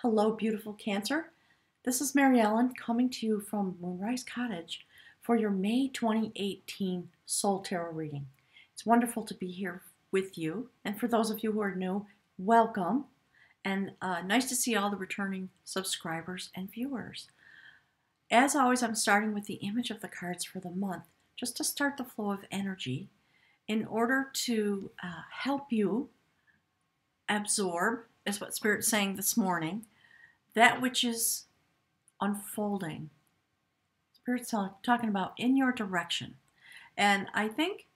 Hello, beautiful Cancer. This is Mary Ellen coming to you from Moonrise Cottage for your May 2018 Soul Tarot reading. It's wonderful to be here with you, and for those of you who are new, welcome, and nice to see all the returning subscribers and viewers. As always, I'm starting with the image of the cards for the month, just to start the flow of energy in order to help you absorb, is what Spirit's saying this morning, that which is unfolding. Spirit's talking about in your direction. And I think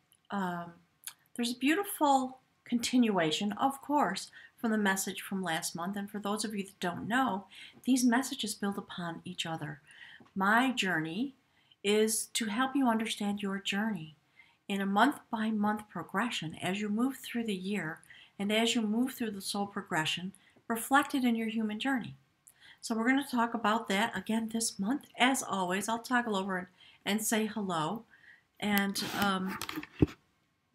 there's a beautiful continuation, of course, from the message from last month. And for those of you that don't know, these messages build upon each other. My journey is to help you understand your journey in a month-by-month progression as you move through the year and as you move through the soul progression reflected in your human journey. So we're going to talk about that again this month. As always, I'll toggle over and say hello. And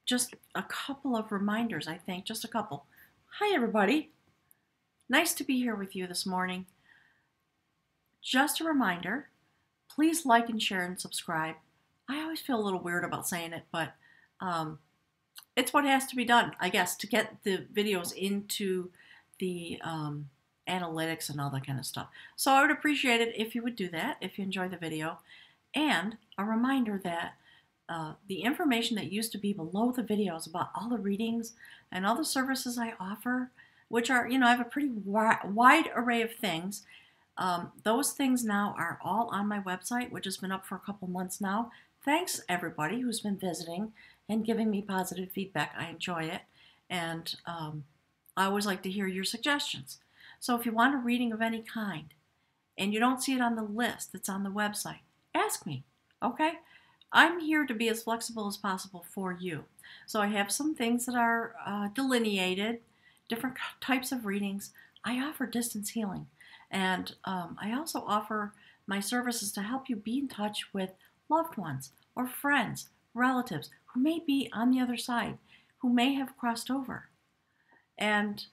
just a couple of reminders, I think. Just a couple. Hi, everybody. Nice to be here with you this morning. Just a reminder, please like and share and subscribe. I always feel a little weird about saying it, but it's what has to be done, I guess, to get the videos into the analytics and all that kind of stuff. So I would appreciate it if you would do that, if you enjoy the video. And a reminder that the information that used to be below the videos about all the readings and all the services I offer, which are, I have a pretty wide array of things. Those things now are all on my website, which has been up for a couple months now. Thanks, everybody who's been visiting and giving me positive feedback. I enjoy it. And I always like to hear your suggestions. So if you want a reading of any kind and you don't see it on the list that's on the website, ask me, okay? I'm here to be as flexible as possible for you. So I have some things that are delineated, different types of readings. I offer distance healing. And I also offer my services to help you be in touch with loved ones or friends, relatives who may be on the other side, who may have crossed over. And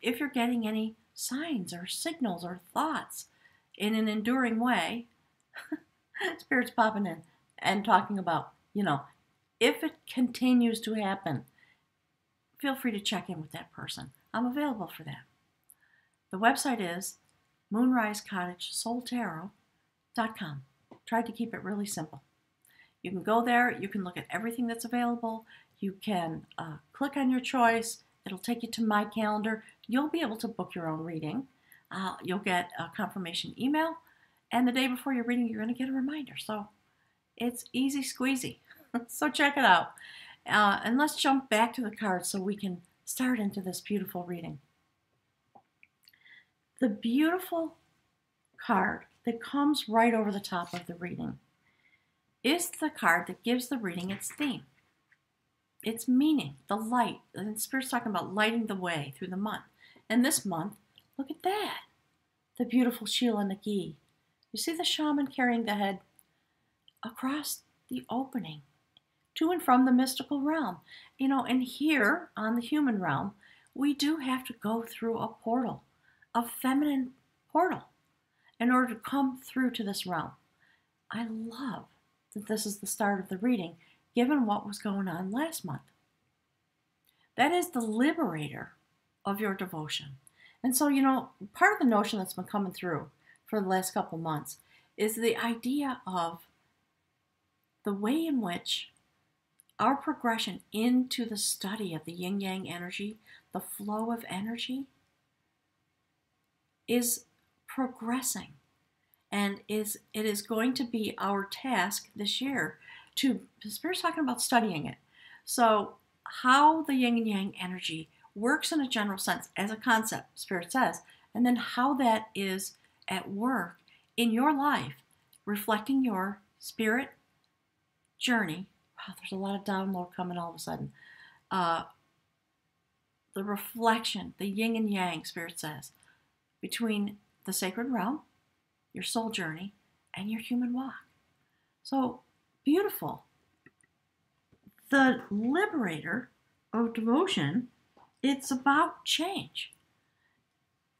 if you're getting any signs or signals or thoughts in an enduring way, Spirit's popping in and talking about, if it continues to happen, feel free to check in with that person. I'm available for that. The website is moonrisecottagesoultarot.com. Tried to keep it really simple. You can go there. You can look at everything that's available. You can click on your choice. It'll take you to my calendar. You'll be able to book your own reading. You'll get a confirmation email. And the day before your reading, you're going to get a reminder. So it's easy squeezy. So check it out. And let's jump back to the cards so we can start into this beautiful reading. The beautiful card that comes right over the top of the reading is the card that gives the reading its theme, its meaning, the light. And Spirit's talking about lighting the way through the month. And this month, look at that. The beautiful Sheila Nagi. You see the shaman carrying the head across the opening to and from the mystical realm. And here on the human realm, we do have to go through a portal, a feminine portal, in order to come through to this realm. I love that this is the start of the reading, given what was going on last month. That is the liberator of your devotion. And so, part of the notion that's been coming through for the last couple months is the idea of the way in which our progression into the study of the yin-yang energy, the flow of energy, is progressing. And it is going to be our task this year Spirit's talking about studying it. So how the yin and yang energy works in a general sense as a concept, Spirit says, and then how that is at work in your life, reflecting your spirit journey. Wow, there's a lot of download coming all of a sudden. The reflection, the yin and yang, Spirit says, between the sacred realm, your soul journey, and your human walk. So beautiful. The Liberator of Devotion, it's about change.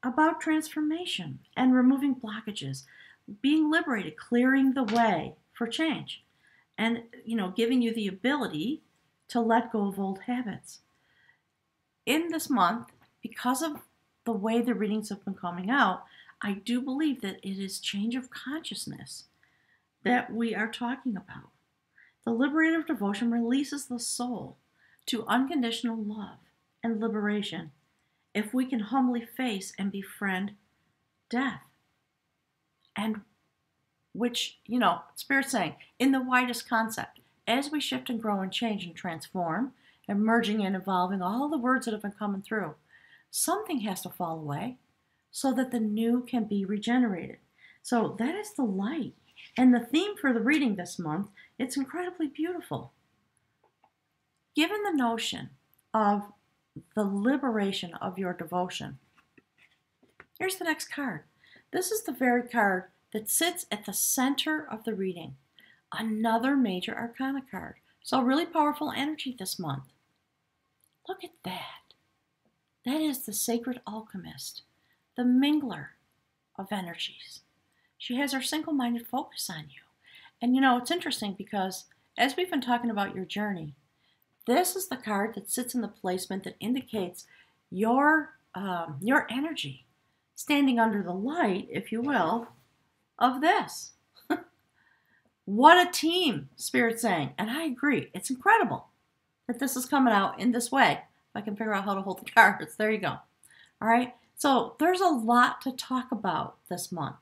about transformation and removing blockages, being liberated, clearing the way for change, and giving you the ability to let go of old habits. In this month, because of the way the readings have been coming out, I do believe that it is change of consciousness that we are talking about. The Liberator of Devotion releases the soul to unconditional love and liberation if we can humbly face and befriend death. And which, Spirit's saying, in the widest concept, as we shift and grow and change and transform, emerging and evolving, all the words that have been coming through, something has to fall away so that the new can be regenerated. So that is the light. And the theme for the reading this month, it's incredibly beautiful. Given the notion of the liberation of your devotion, here's the next card. This is the very card that sits at the center of the reading. Another major arcana card. So really powerful energy this month. Look at that. That is the Sacred Alchemist, the mingler of energies. She has her single-minded focus on you. And it's interesting because as we've been talking about your journey, this is the card that sits in the placement that indicates your energy standing under the light, if you will, of this. What a team, Spirit's saying. And I agree. It's incredible that this is coming out in this way. If I can figure out how to hold the cards, there you go. All right. So there's a lot to talk about this month.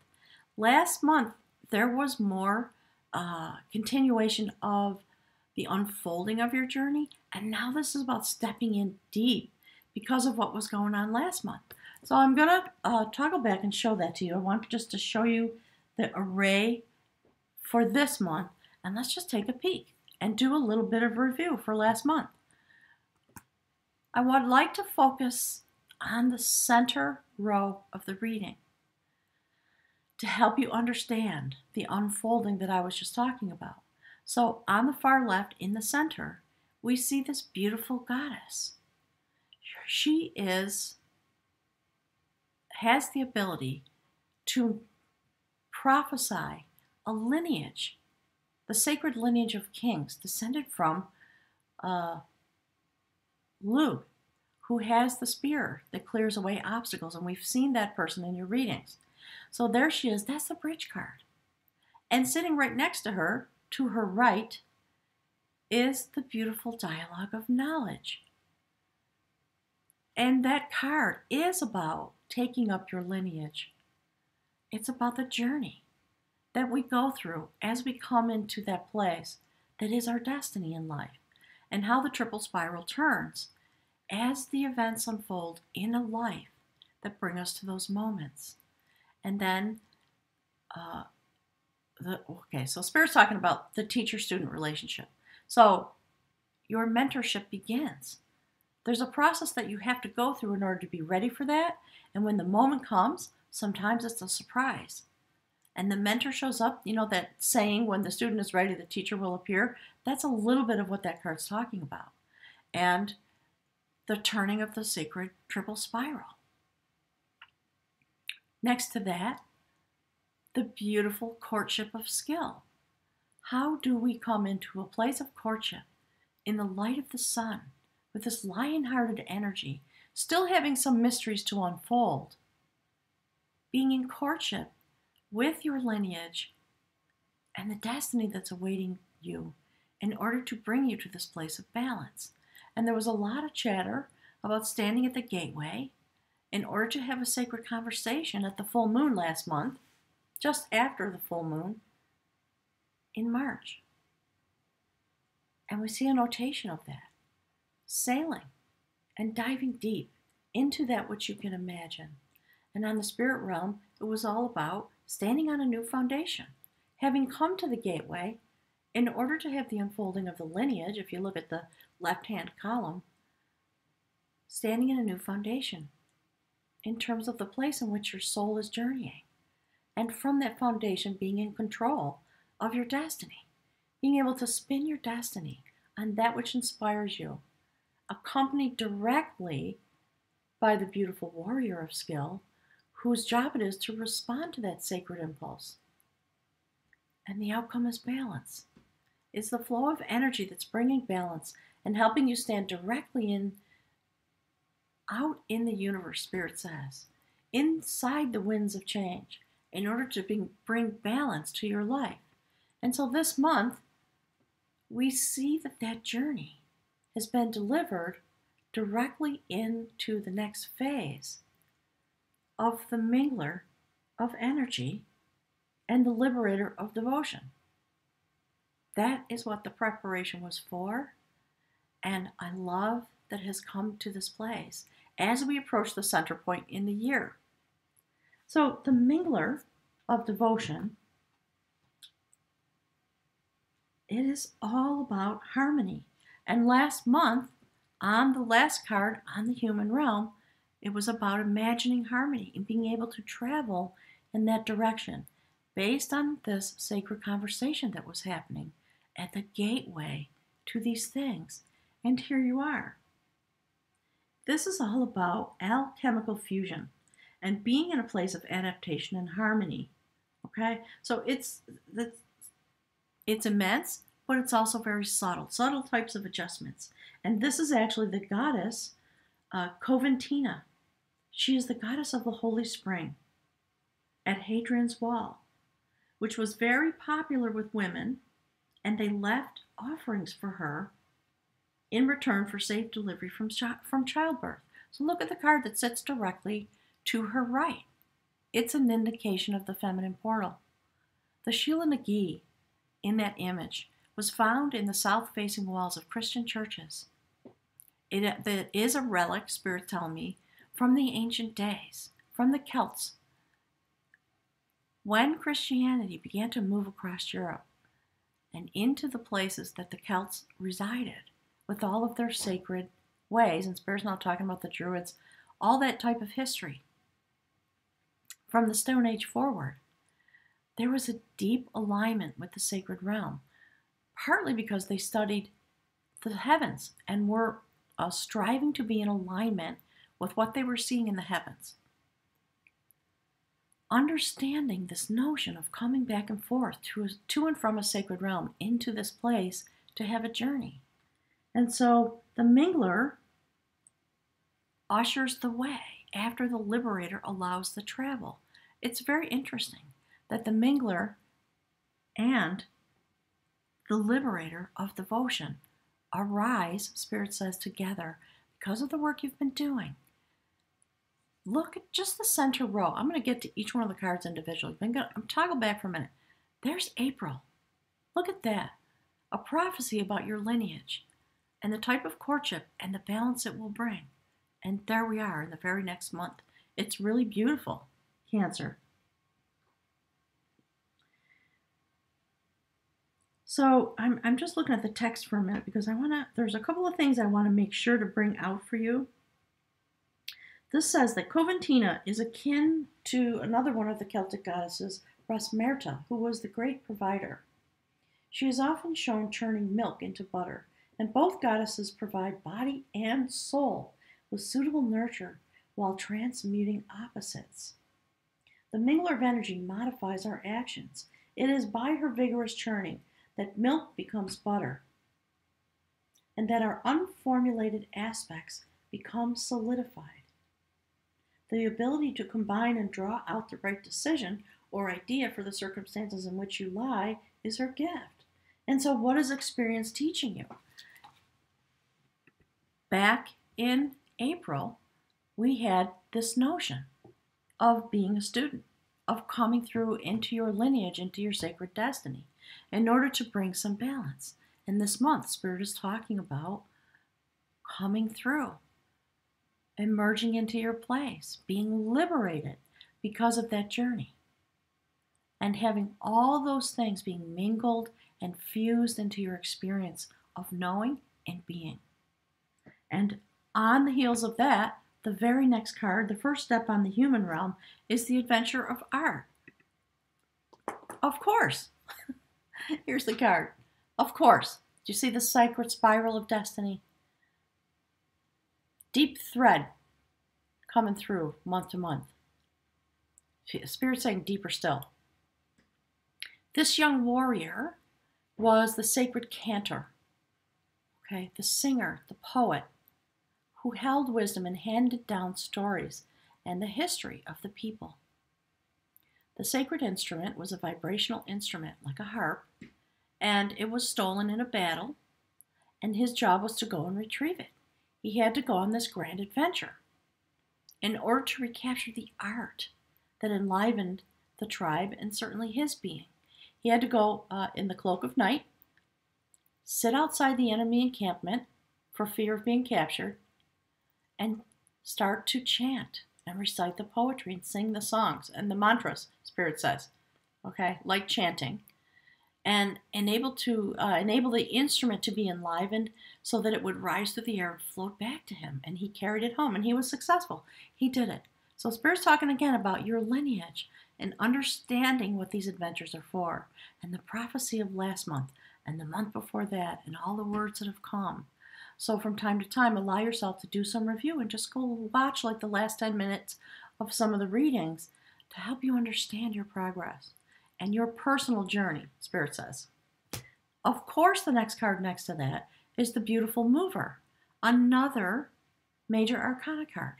Last month, there was more continuation of the unfolding of your journey. And now this is about stepping in deep because of what was going on last month. So I'm going to toggle back and show that to you. I want just to show you the array for this month. And let's just take a peek and do a little bit of review for last month. I would like to focus on the center row of the reading to help you understand the unfolding that I was just talking about. So on the far left in the center, we see this beautiful goddess. She has the ability to prophesy a lineage, the sacred lineage of kings descended from Lu, who has the spear that clears away obstacles. And we've seen that person in your readings. So there she is. That's the bridge card. And sitting right next to her right, is the beautiful dialogue of knowledge. And that card is about taking up your lineage. It's about the journey that we go through as we come into that place that is our destiny in life, and how the triple spiral turns as the events unfold in a life that bring us to those moments. And then, so Spirit's talking about the teacher-student relationship. So your mentorship begins. There's a process that you have to go through in order to be ready for that. And when the moment comes, sometimes it's a surprise. And the mentor shows up, that saying, when the student is ready, the teacher will appear. That's a little bit of what that card's talking about. And the turning of the sacred triple spiral. Next to that, the beautiful courtship of skill. How do we come into a place of courtship in the light of the sun with this lion-hearted energy, still having some mysteries to unfold, being in courtship with your lineage and the destiny that's awaiting you in order to bring you to this place of balance. And there was a lot of chatter about standing at the gateway in order to have a sacred conversation at the full moon last month, just after the full moon in March. And we see a notation of that. Sailing and diving deep into that which you can imagine. And on the spirit realm, it was all about standing on a new foundation, having come to the gateway in order to have the unfolding of the lineage. If you look at the left-hand column, standing in a new foundation in terms of the place in which your soul is journeying. And from that foundation, being in control of your destiny, being able to spin your destiny on that which inspires you, accompanied directly by the beautiful warrior of skill, whose job it is to respond to that sacred impulse. And the outcome is balance. It's the flow of energy that's bringing balance and helping you stand directly out in the universe, Spirit says, inside the winds of change, in order to bring balance to your life. And so this month, we see that journey has been delivered directly into the next phase of the mingler of energy and the liberator of devotion. That is what the preparation was for, and I love that it has come to this place as we approach the center point in the year. So the mingler of devotion, it is all about harmony. And last month, on the last card on the human realm, it was about imagining harmony and being able to travel in that direction based on this sacred conversation that was happening at the gateway to these things. And here you are. This is all about alchemical fusion and being in a place of adaptation and harmony. Okay? So it's immense, but it's also very subtle types of adjustments. And this is actually the goddess Coventina. She is the goddess of the Holy Spring at Hadrian's Wall, which was very popular with women, and they left offerings for her in return for safe delivery from childbirth. So look at the card that sits directly to her right. It's an indication of the feminine portal. The Sheila Nagi in that image was found in the south-facing walls of Christian churches. It is a relic, Spirit tell me, from the ancient days, from the Celts. When Christianity began to move across Europe and into the places that the Celts resided with all of their sacred ways, and Spirit's not talking about the Druids, all that type of history, from the Stone Age forward, there was a deep alignment with the sacred realm, partly because they studied the heavens and were striving to be in alignment with what they were seeing in the heavens. Understanding this notion of coming back and forth to and from a sacred realm into this place to have a journey. And so the mingler ushers the way after the liberator allows the travel. It's very interesting that the mingler and the liberator of devotion arise, Spirit says, together because of the work you've been doing. Look at just the center row. I'm going to get to each one of the cards individually. I'm toggle back for a minute. There's April. Look at that. A prophecy about your lineage and the type of courtship and the balance it will bring. And there we are in the very next month. It's really beautiful, Cancer. So I'm just looking at the text for a minute because there's a couple of things I want to make sure to bring out for you. This says that Coventina is akin to another one of the Celtic goddesses, Rosmerta, who was the great provider. She is often shown churning milk into butter, and both goddesses provide body and soul with suitable nurture while transmuting opposites. The mingler of energy modifies our actions. It is by her vigorous churning that milk becomes butter, and that our unformulated aspects become solidified. The ability to combine and draw out the right decision or idea for the circumstances in which you lie is her gift. And so what is experience teaching you? Back in April, we had this notion of being a student, of coming through into your lineage, into your sacred destiny, in order to bring some balance. And this month, Spirit is talking about coming through, emerging into your place, being liberated because of that journey, and having all those things being mingled and fused into your experience of knowing and being. And on the heels of that, the very next card, the first step on the human realm, is the adventure of art. Of course. Here's the card. Of course. Do you see the sacred spiral of destiny? Deep thread coming through month to month. Spirit saying deeper still. This young warrior was the sacred cantor, okay, the singer, the poet, who held wisdom and handed down stories and the history of the people. The sacred instrument was a vibrational instrument like a harp, and it was stolen in a battle, and his job was to go and retrieve it. He had to go on this grand adventure in order to recapture the art that enlivened the tribe and certainly his being. He had to go in the cloak of night, sit outside the enemy encampment for fear of being captured, and start to chant and recite the poetry and sing the songs and the mantras, Spirit says, okay, like chanting, and enable the instrument to be enlivened so that it would rise through the air and float back to him, and he carried it home, and he was successful. He did it. So Spirit's talking again about your lineage and understanding what these adventures are for, and the prophecy of last month and the month before that, and all the words that have come. So from time to time, allow yourself to do some review and just go watch like the last 10 minutes of some of the readings to help you understand your progress and your personal journey, Spirit says. Of course, the next card next to that is the beautiful Mover, another major arcana card.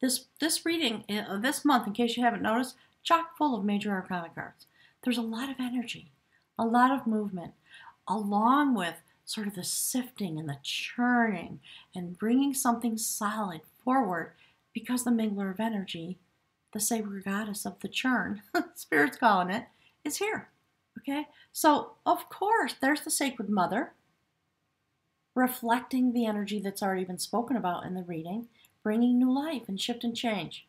This reading this month, in case you haven't noticed, chock full of major arcana cards. There's a lot of energy, a lot of movement, along with sort of the sifting and the churning and bringing something solid forward, because the mingler of energy, the sacred goddess of the churn, Spirit's calling it, is here. Okay? So, of course, there's the Sacred Mother, reflecting the energy that's already been spoken about in the reading, bringing new life and shift and change,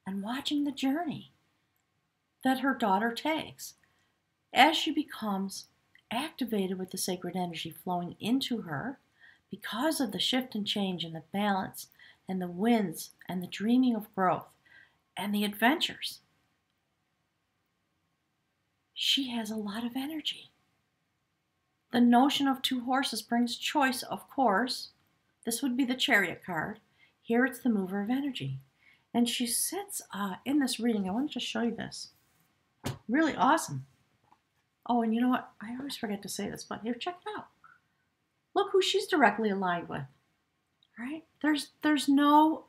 and watching the journey that her daughter takes as she becomes activated with the sacred energy flowing into her because of the shift and change and the balance and the winds and the dreaming of growth and the adventures. She has a lot of energy. The notion of two horses brings choice, of course. This would be the Chariot card. Here it's the Mover of energy. And she sits in this reading. I want to just show you this. Really awesome. Oh, and you know what? I always forget to say this, but here, check it out. Look who she's directly aligned with. Right? There's no,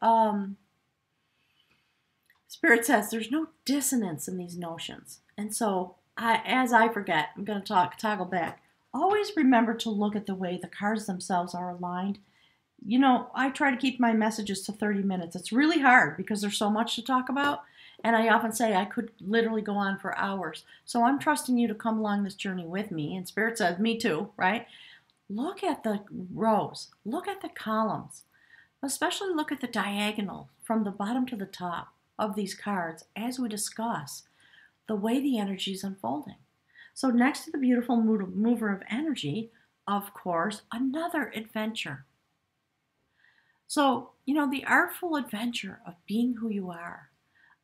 Spirit says there's no dissonance in these notions. And so, as I forget, I'm going to toggle back. Always remember to look at the way the cards themselves are aligned. You know, I try to keep my messages to 30 minutes. It's really hard because there's so much to talk about. And I often say I could literally go on for hours. So I'm trusting you to come along this journey with me. And Spirit says, me too, right? Look at the rows. Look at the columns. Especially look at the diagonal from the bottom to the top of these cards as we discuss the way the energy is unfolding. So next to the beautiful Mover of energy, of course, another adventure. So, you know, the artful adventure of being who you are,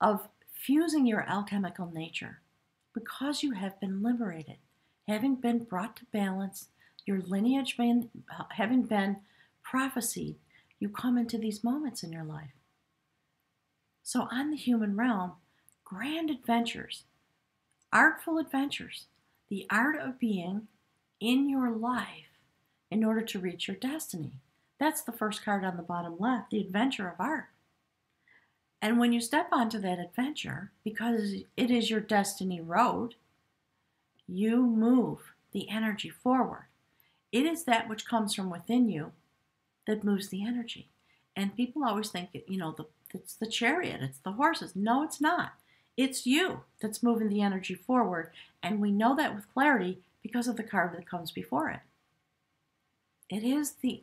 of fusing your alchemical nature, because you have been liberated, having been brought to balance, your lineage having been prophesied, you come into these moments in your life. So on the human realm, grand adventures, artful adventures, the art of being in your life in order to reach your destiny. That's the first card on the bottom left, the adventure of art. And when you step onto that adventure, because it is your destiny road, you move the energy forward. It is that which comes from within you that moves the energy. And people always think, you know, it's the chariot, it's the horses. No, it's not. It's you that's moving the energy forward. And we know that with clarity because of the card that comes before it. It is the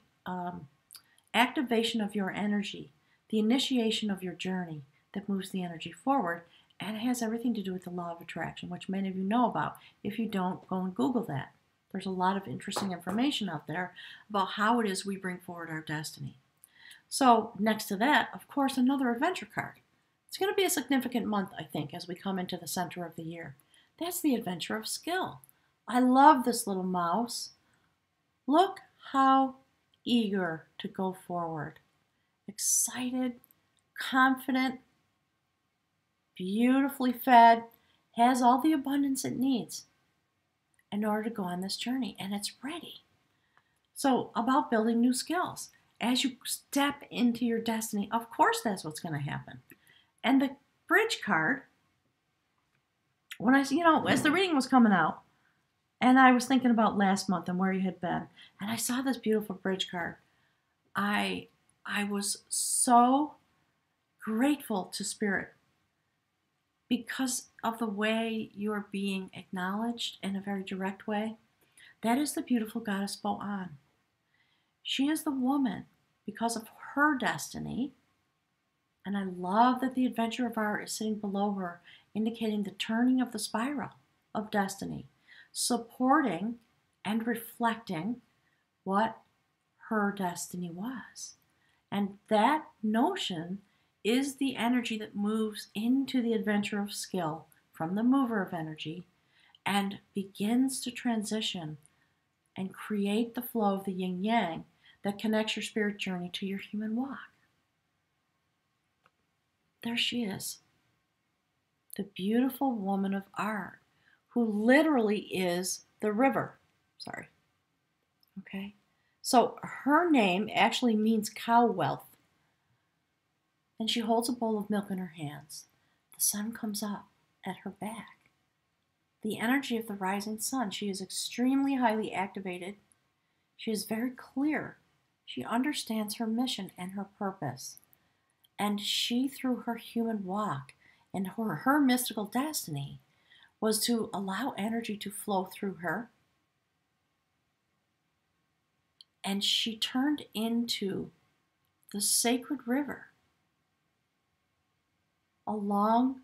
activation of your energy, the initiation of your journey that moves the energy forward, and it has everything to do with the law of attraction, which many of you know about. If you don't, go and Google that. There's a lot of interesting information out there about how it is we bring forward our destiny. So next to that, of course, another adventure card. It's going to be a significant month, I think, as we come into the center of the year. That's the adventure of skill. I love this little mouse. Look how eager to go forward. Excited, confident, beautifully fed, has all the abundance it needs in order to go on this journey, and it's ready. So, about building new skills. As you step into your destiny, of course that's what's going to happen. And the bridge card, when as the reading was coming out, and I was thinking about last month and where you had been, and I saw this beautiful bridge card, I was so grateful to Spirit because of the way you are being acknowledged in a very direct way. That is the beautiful goddess Bo'an. She is the woman because of her destiny, and I love that the Adventure of Art is sitting below her, indicating the turning of the spiral of destiny, supporting and reflecting what her destiny was. And that notion is the energy that moves into the adventure of skill from the mover of energy and begins to transition and create the flow of the yin-yang that connects your spirit journey to your human walk. There she is, the beautiful woman of art, who literally is the river. Sorry. Okay? So her name actually means cow wealth. And she holds a bowl of milk in her hands. The sun comes up at her back. The energy of the rising sun. She is extremely highly activated. She is very clear. She understands her mission and her purpose. And she, through her human walk and her mystical destiny, was to allow energy to flow through her. And she turned into the sacred river along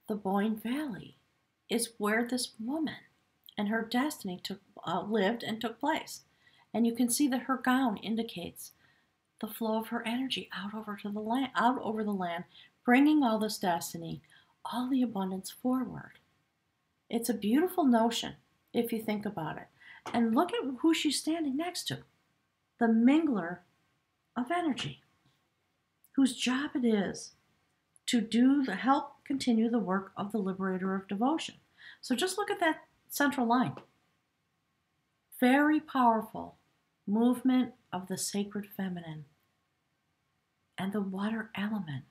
the Boyne Valley is where this woman and her destiny lived and took place. And you can see that her gown indicates the flow of her energy out over the land, bringing all this destiny, all the abundance forward. It's a beautiful notion if you think about it. And look at who she's standing next to, the mingler of energy, whose job it is to help continue the work of the Liberator of Devotion. So just look at that central line. Very powerful movement of the sacred feminine and the water element.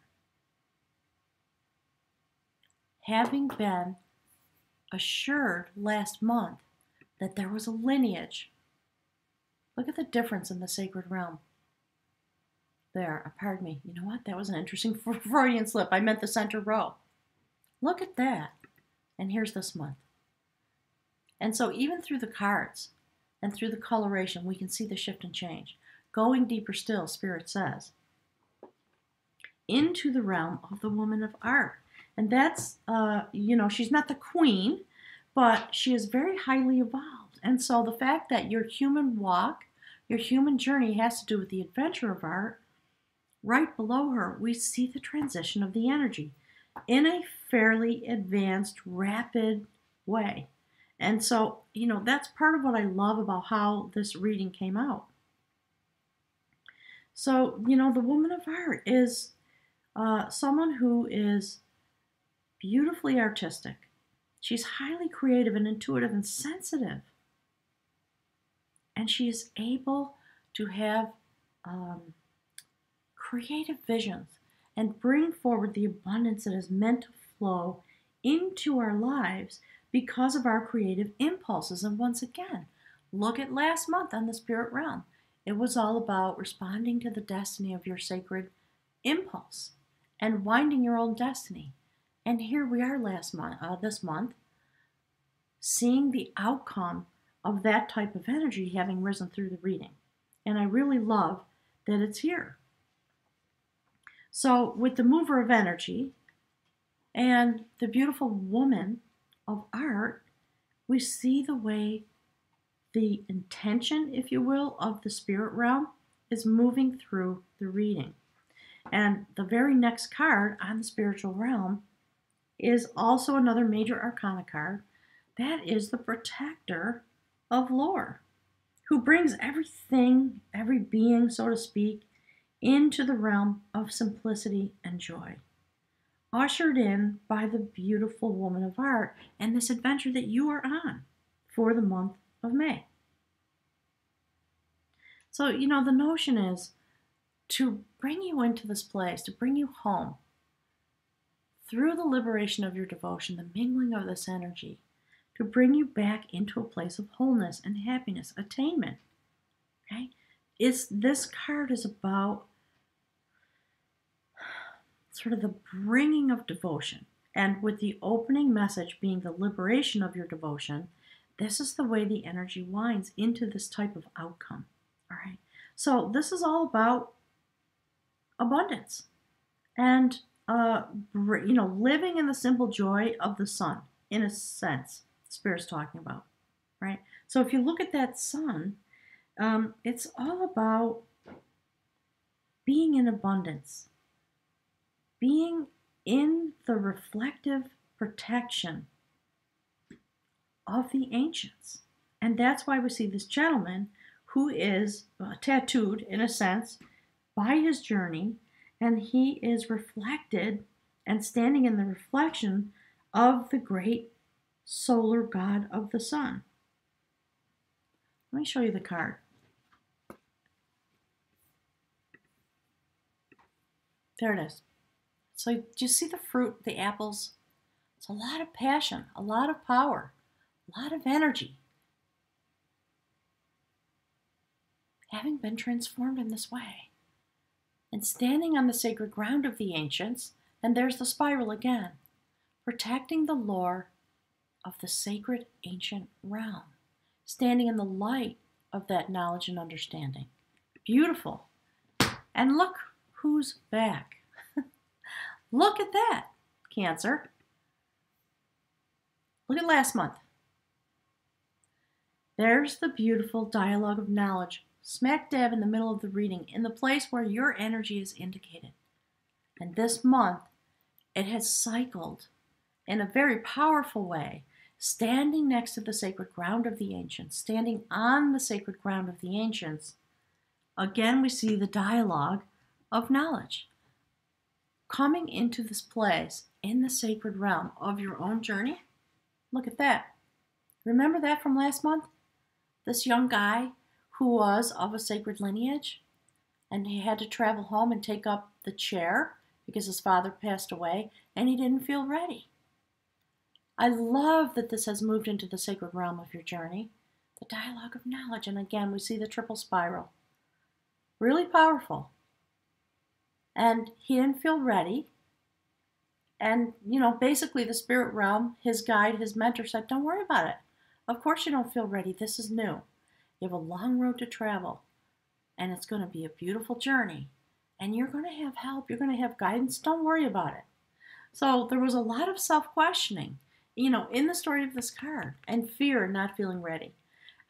Having been assured last month that there was a lineage. Look at the difference in the sacred realm. There, pardon me. You know what? That was an interesting Freudian slip. I meant the center row. Look at that. And here's this month. And so even through the cards and through the coloration, we can see the shift and change. Going deeper still, Spirit says, into the realm of the woman of art. And that's, she's not the queen, but she is very highly evolved. And so the fact that your human walk, your human journey has to do with the adventure of art, right below her, we see the transition of the energy in a fairly advanced, rapid way. And so, that's part of what I love about how this reading came out. So, the woman of art is someone who is beautifully artistic. She's highly creative and intuitive and sensitive. And she is able to have creative visions and bring forward the abundance that is meant to flow into our lives because of our creative impulses. And once again, look at last month on the spirit realm. It was all about responding to the destiny of your sacred impulse and winding your own destiny. And here we are this month, seeing the outcome of that type of energy having risen through the reading. And I really love that it's here. So with the mover of energy and the beautiful woman of art, we see the way the intention, if you will, of the spirit realm is moving through the reading. And the very next card on the spiritual realm is also another major arcana card. That is the protector of lore, who brings everything, every being, so to speak, into the realm of simplicity and joy. ushered in by the beautiful woman of art and this adventure that you are on for the month of May. So, the notion is to bring you into this place, to bring you home through the liberation of your devotion, the mingling of this energy, to bring you back into a place of wholeness and happiness, attainment. Okay? This card is about sort of the bringing of devotion. And with the opening message being the liberation of your devotion, this is the way the energy winds into this type of outcome. All right. So this is all about abundance and living in the simple joy of the sun, in a sense, Spirit's talking about, right? So if you look at that sun, it's all about being in abundance, being in the reflective protection of the ancients. And that's why we see this gentleman who is tattooed, in a sense, by his journey, and he is reflected and standing in the reflection of the great solar god of the sun. Let me show you the card. There it is. So do you see the fruit, the apples? It's a lot of passion, a lot of power, a lot of energy. Having been transformed in this way and standing on the sacred ground of the ancients, and there's the spiral again, protecting the lore of the sacred ancient realm, standing in the light of that knowledge and understanding. Beautiful. And look who's back. Look at that, Cancer. Look at last month. There's the beautiful dialogue of knowledge, smack dab in the middle of the reading, in the place where your energy is indicated. And this month, it has cycled in a very powerful way, standing next to the sacred ground of the ancients, standing on the sacred ground of the ancients. Again, we see the dialogue of knowledge coming into this place in the sacred realm of your own journey. Look at that. Remember that from last month? This young guy who was of a sacred lineage, and he had to travel home and take up the chair because his father passed away, and he didn't feel ready. I love that this has moved into the sacred realm of your journey, the dialogue of knowledge. And again, we see the triple spiral. Really powerful. And he didn't feel ready. And, basically the spirit realm, his guide, his mentor said, don't worry about it. Of course you don't feel ready. This is new. You have a long road to travel. And it's going to be a beautiful journey. And you're going to have help. You're going to have guidance. Don't worry about it. So there was a lot of self-questioning, in the story of this card, and fear and not feeling ready.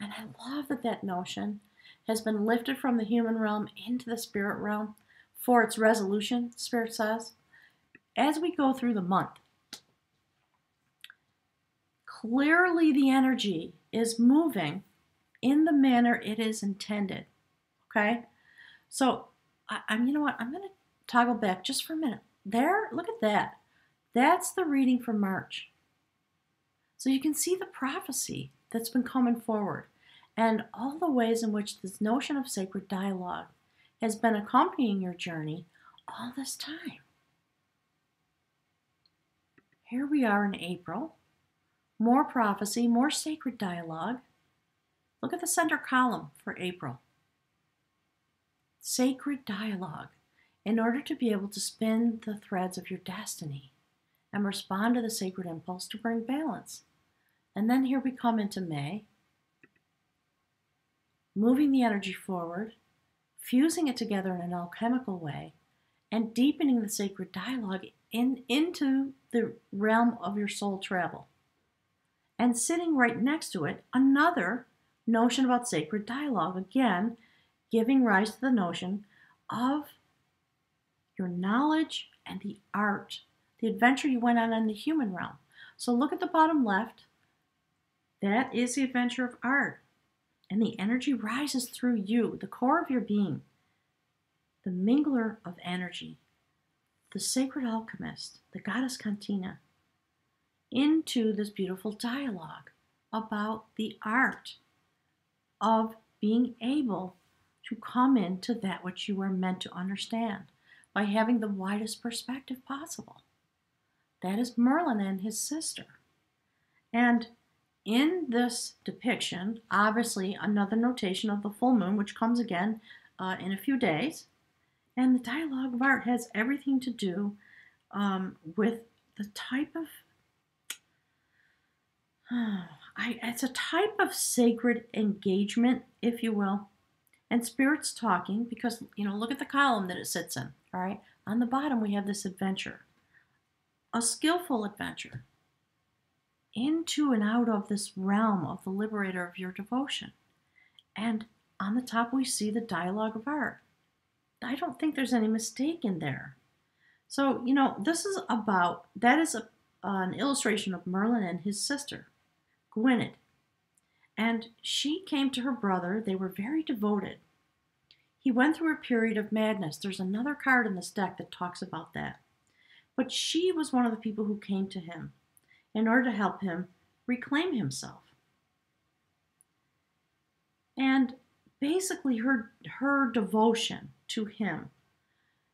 And I love that notion has been lifted from the human realm into the spirit realm for its resolution, Spirit says. As we go through the month, clearly the energy is moving in the manner it is intended. Okay? So, I'm going to toggle back just for a minute. There, look at that. That's the reading for March. So you can see the prophecy that's been coming forward and all the ways in which this notion of sacred dialogue has been accompanying your journey all this time. Here we are in April. More prophecy, more sacred dialogue. Look at the center column for April. Sacred dialogue, in order to be able to spin the threads of your destiny and respond to the sacred impulse to bring balance. And then here we come into May, moving the energy forward, fusing it together in an alchemical way, and deepening the sacred dialogue into the realm of your soul travel. And sitting right next to it, another notion about sacred dialogue, again, giving rise to the notion of your knowledge and the art, the adventure you went on in the human realm. So look at the bottom left. That is the adventure of art. And the energy rises through you, the core of your being, the mingler of energy, the sacred alchemist, the goddess Cantina, into this beautiful dialogue about the art of being able to come into that which you are meant to understand by having the widest perspective possible. That is Merlin and his sister. And in this depiction, obviously another notation of the full moon, which comes again in a few days. And the dialogue of art has everything to do with the type of, it's a type of sacred engagement, if you will. And Spirit's talking because, look at the column that it sits in, all right? On the bottom, we have this adventure, a skillful adventure into and out of this realm of the liberator of your devotion. And on the top, we see the dialogue of art. I don't think there's any mistake in there. So, this is about, that is an illustration of Merlin and his sister, Gwynedd. And she came to her brother. They were very devoted. He went through a period of madness. There's another card in this deck that talks about that. But she was one of the people who came to him in order to help him reclaim himself. And basically her devotion to him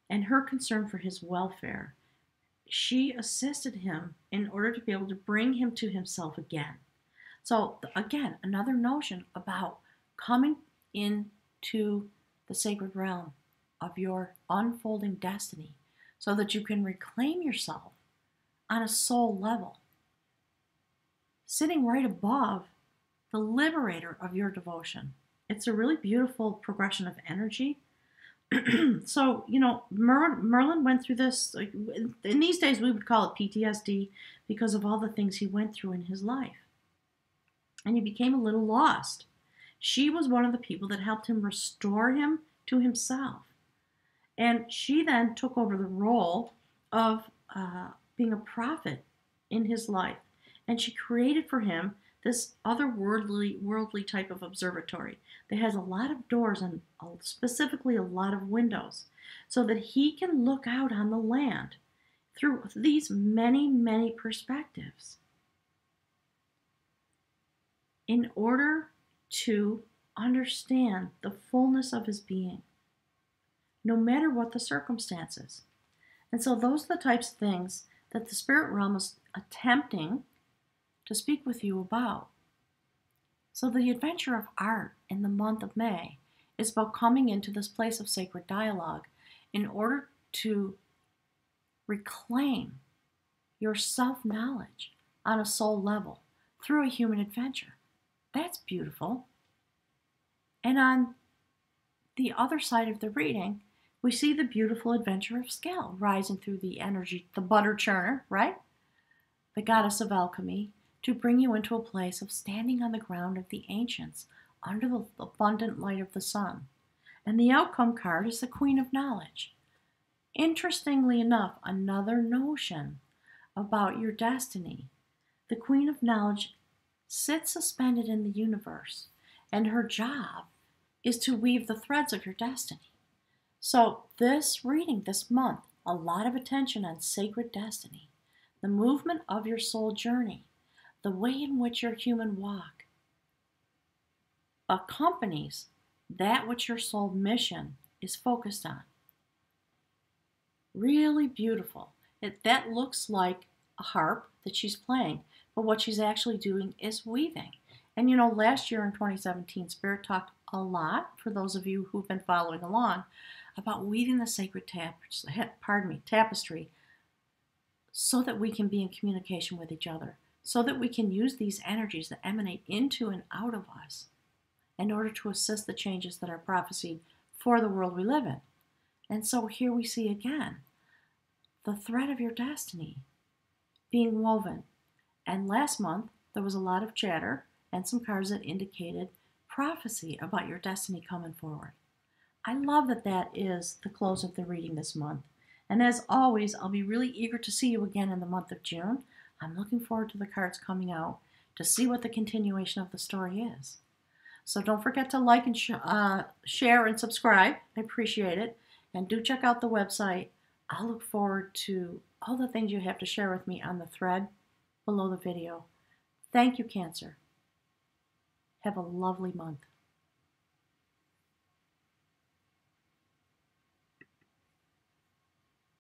and her concern for his welfare, she assisted him in order to be able to bring him to himself again. So again, another notion about coming into the sacred realm of your unfolding destiny so that you can reclaim yourself on a soul level, sitting right above the liberator of your devotion. It's a really beautiful progression of energy. So, Merlin went through this. In these days, we would call it PTSD because of all the things he went through in his life. And he became a little lost. She was one of the people that helped him restore him to himself. And she then took over the role of being a prophet in his life. And she created for him this otherworldly type of observatory that has a lot of doors and specifically a lot of windows so that he can look out on the land through these many, many perspectives in order to understand the fullness of his being, no matter what the circumstances. And so those are the types of things that the spirit realm is attempting to speak with you about. So the adventure of art in the month of May is about coming into this place of sacred dialogue in order to reclaim your self-knowledge on a soul level through a human adventure. That's beautiful. And on the other side of the reading, we see the beautiful adventure of skill rising through the energy, the butter churner, right? The goddess of alchemy, to bring you into a place of standing on the ground of the ancients under the abundant light of the sun. And the outcome card is the Queen of Knowledge. Interestingly enough, another notion about your destiny. The Queen of Knowledge sits suspended in the universe, and her job is to weave the threads of your destiny. So this reading this month, a lot of attention on sacred destiny, the movement of your soul journey, the way in which your human walk accompanies that which your soul mission is focused on. Really beautiful. That looks like a harp that she's playing, but what she's actually doing is weaving. And last year in 2017, Spirit talked a lot, for those of you who've been following along, about weaving the sacred tapestry so that we can be in communication with each other, so that we can use these energies that emanate into and out of us in order to assist the changes that are prophesied for the world we live in. And so here we see again the thread of your destiny being woven. And last month, there was a lot of chatter and some cards that indicated prophecy about your destiny coming forward. I love that that is the close of the reading this month. And as always, I'll be really eager to see you again in the month of June. I'm looking forward to the cards coming out to see what the continuation of the story is. So don't forget to like and share and subscribe. I appreciate it. And do check out the website I'll look forward to all the things you have to share with me on the thread below the video. Thank you, Cancer. Have a lovely month.